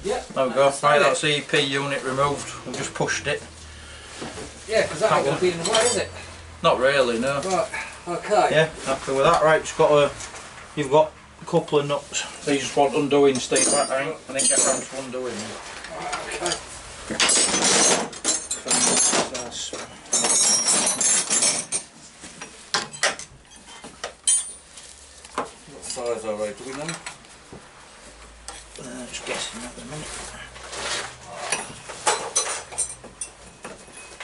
Yep. There we go. Right, that's the EP unit removed. We've just pushed it. Yeah, because that ain't going to be in the way, is it? Not really, no. Right, okay. Yeah, happy with that. Right, you've got a couple of nuts. These just want undoing, Steve. Right, I didn't get round to undoing them. Right, okay. What size are they? Do we know? Just guessing at the minute.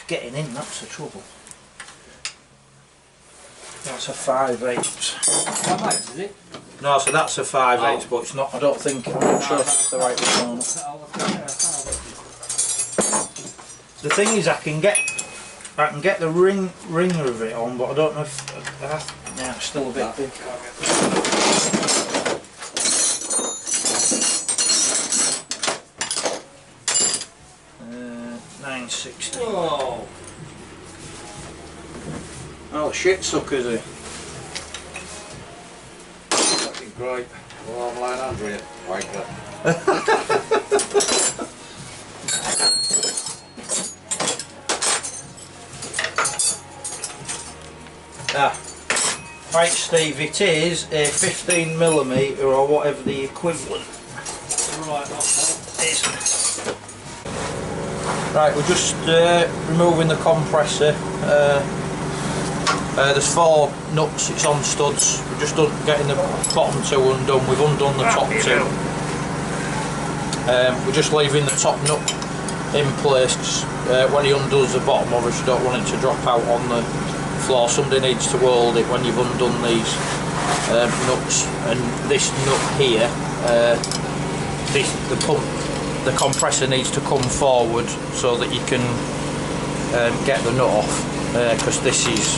Getting in, that's the trouble. That's a 5/8. 5/8, is it? No, so that's a 5/8, but it's not. I don't think. I'm not sure if it's the right one. The thing is, I can get the ringer of it on, but I don't know if. Yeah, it's still a bit big. 960. Whoa! Oh, shit suckers here. Fucking great. Well, I'm lying under it. Wake up. Right, Steve, it is a 15mm or whatever the equivalent. Right, Is. Right, we're just removing the compressor. There's 4 nuts, it's on studs. We're just getting the bottom 2 undone. We've undone the top 2. We're just leaving the top nut in place. When he undoes the bottom, obviously you don't want it to drop out on the floor. Somebody needs to hold it when you've undone these nuts. And this nut here, the compressor needs to come forward so that you can get the nut off, because this is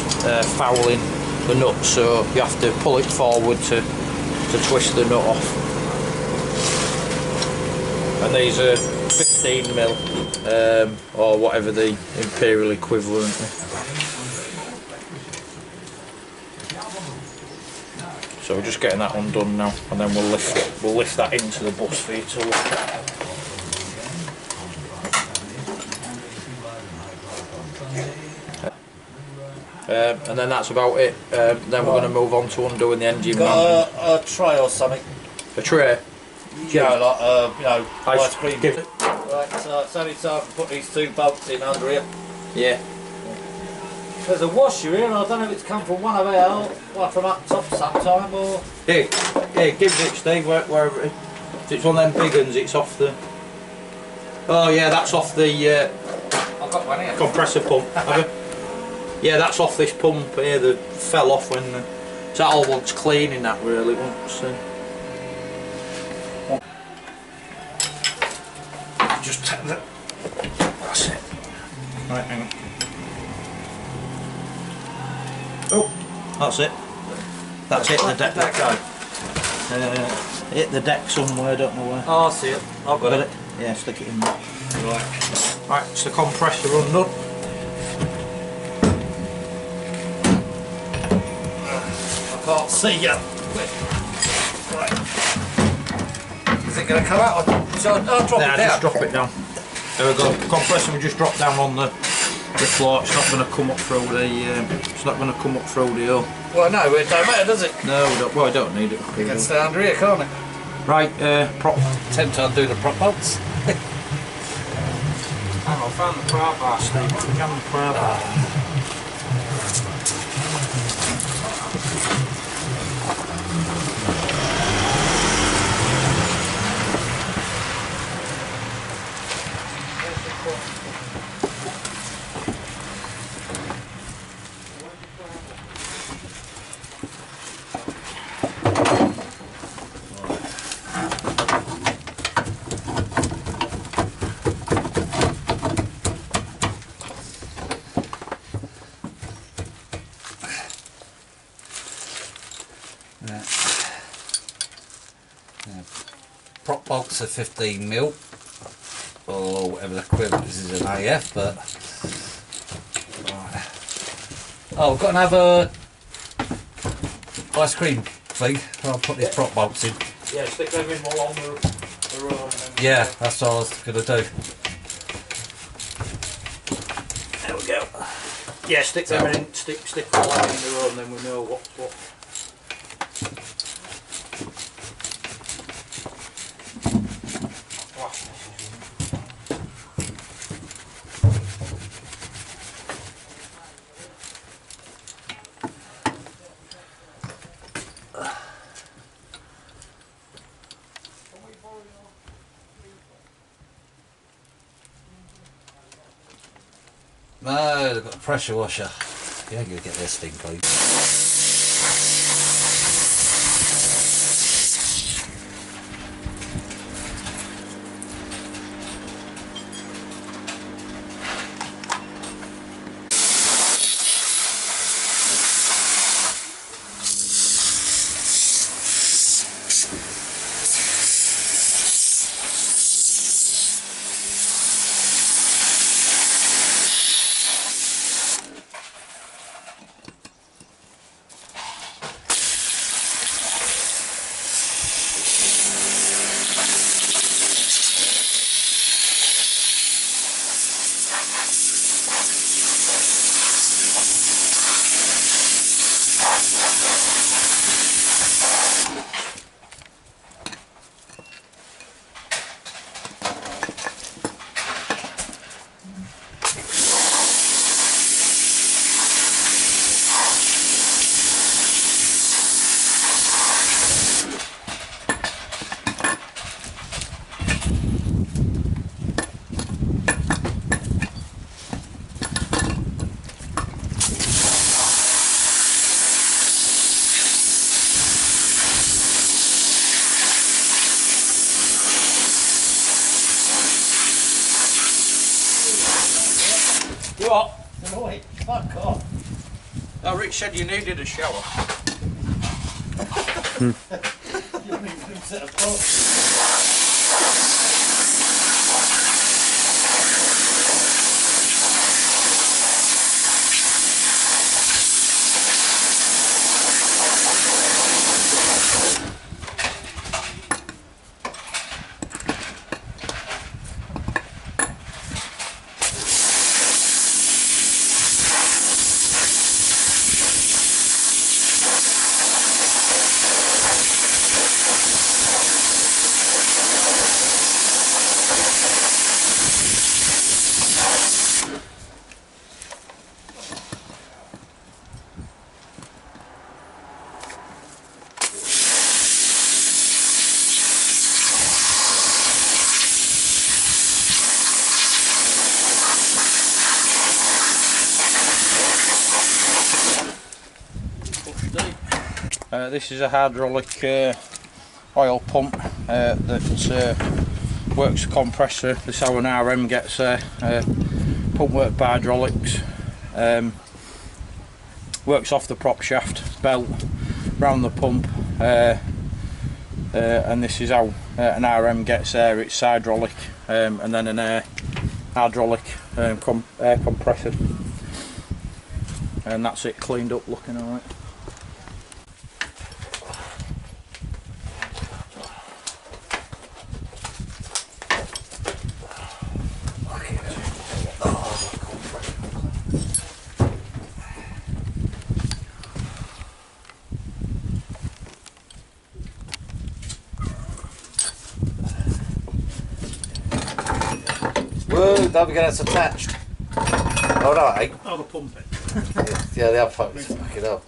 fouling the nut, so you have to pull it forward to twist the nut off. And these are 15mm or whatever the imperial equivalent is. So we're just getting that undone now, and then we'll lift that into the bus for you to look at. And then that's about it. Then we're going to move on to undoing the engine. Got a tray or something? A tray? Yeah, like ice cream. Give it. Right, so it's only time to put these 2 bolts in under here. Yeah. There's a washer here, and I don't know if it's come from one of our, one from up top sometime, or... Here, give it, Steve, wherever it is. If it's one of them big ones, it's off the... Oh yeah, that's off the I've got one here. Compressor pump, have you? Yeah, that's off this pump here that fell off when the... So that all wants cleaning, that really wants... Just take that... That's it. Right, hang on. Oh, that's it. That's it, the deck. Hit the deck somewhere, I don't know where. Oh, I see it. I've got it. Yeah, stick it in there. Right. Right, it's the compressor undone. I can't see you. Right. Is it going to come out? So I'll drop it down. Just drop it down. There we go. The compressor will just drop down on the floor. It's not going to come up through the. It's not going to come up through the hole. Well, no, it don't matter, does it? No, we don't. Well, I don't need it. It can stay under here, can't it? Right, prop. Attempt to undo the prop bolts. I found the pry bar, Steve. We can the pry bar. Prop bolts are 15mm, or whatever the equivalent is an AF, but right. Oh, we've got another ice cream thing. I'll put these prop bolts in. Yeah, stick them in along the road and then Yeah, that's what I was going to do. There we go. Yeah, stick them in, stick all that in the row, and then we know what's what. No, they've got a pressure washer. You ain't going to get this thing clean. What? No, wait, fuck off. Oh, Rich said you needed a shower. You mean you set a pot? This is a hydraulic oil pump that works a compressor. This is how an RM gets there. Pump work by hydraulics. Works off the prop shaft belt round the pump, and this is how an RM gets there. It's hydraulic, and then an air hydraulic air compressor, and that's it cleaned up, looking alright. Whoa, don't forget it's attached. Oh no, it ain't. Oh, the pump it. Yeah, they have fucked it up.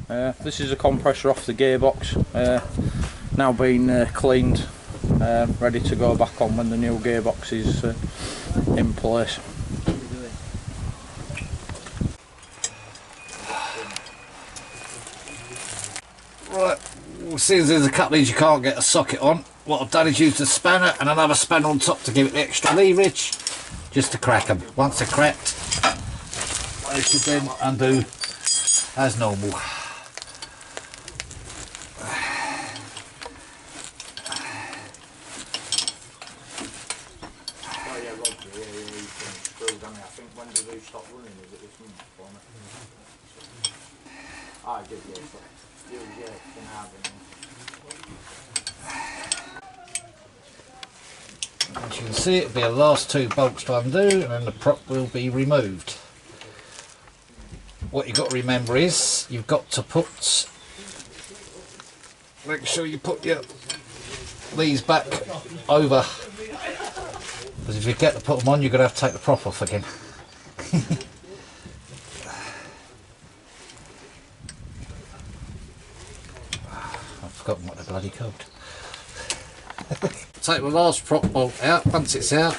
This is a compressor off the gearbox, now being cleaned, ready to go back on when the new gearbox is in place. Right, well, since there's a couple of these you can't get a socket on, what I've done is used a spanner and another spanner on top to give it the extra leverage, just to crack them. Once they're cracked, they should then undo as normal. As you can see, it'll be the last two bolts to undo and then the prop will be removed. What you've got to remember is you've got to make sure you put these back over, because if you get to put them on you're going to have to take the prop off again. I've forgotten what they're bloody called. Take the last prop bolt out. Once it's out,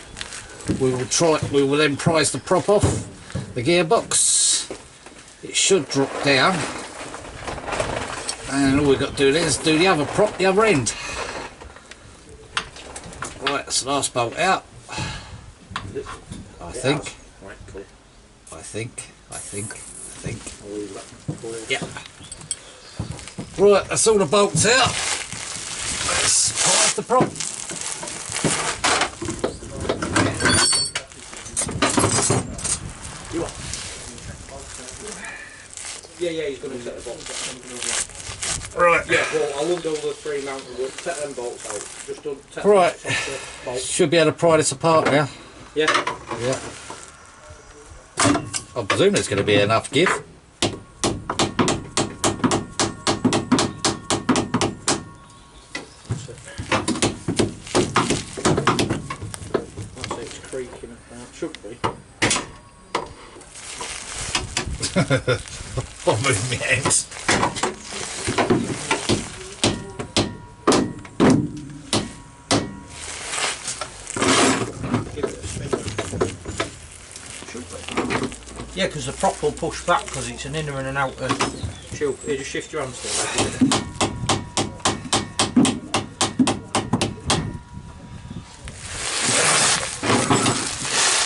we will then prise the prop off the gearbox. It should drop down, and all we've got to do then is do the other prop, the other end. Right, that's the last bolt out. I think. Yeah. Right, that's all the bolts out. Let's prise the prop. Yeah, he's going to set the bolts out. Right. Yeah, well, I'll undo the three mountain wood, take them bolts out. Just take right. the bolts. Should be able to pry this apart now. Yeah. Yeah. I presume there's going to be enough give. It's creaking apart. Should be. I'll move my hands. Yeah, because the prop will push back because it's an inner and an outer tube. You just shift your hands to it.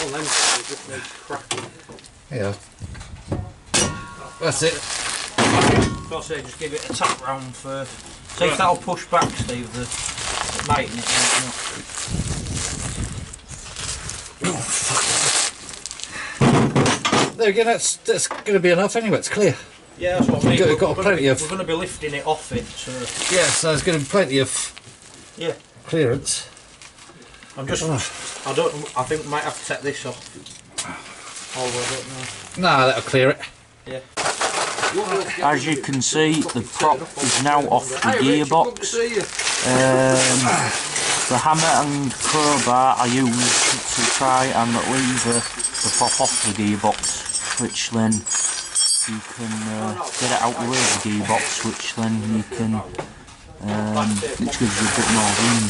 On them sides, it just needs cracking. Yeah. That's it. So I say just give it a tap round first. See if that'll push back, Steve, the mating it. Oh, fuck. There again, that's going to be enough anyway, it's clear. Yeah, that's what I mean. We're going to be lifting it off it. So. Yeah, so there's going to be plenty of clearance. I'm just, I think we might have to take this off. Oh, I don't know. No, that'll clear it. Yeah. As you can see, the prop is now off the gearbox. The hammer and crowbar are used to try and lever the prop off the gearbox, which then you can get it out of the gearbox, which then you can, which gives you a bit more room.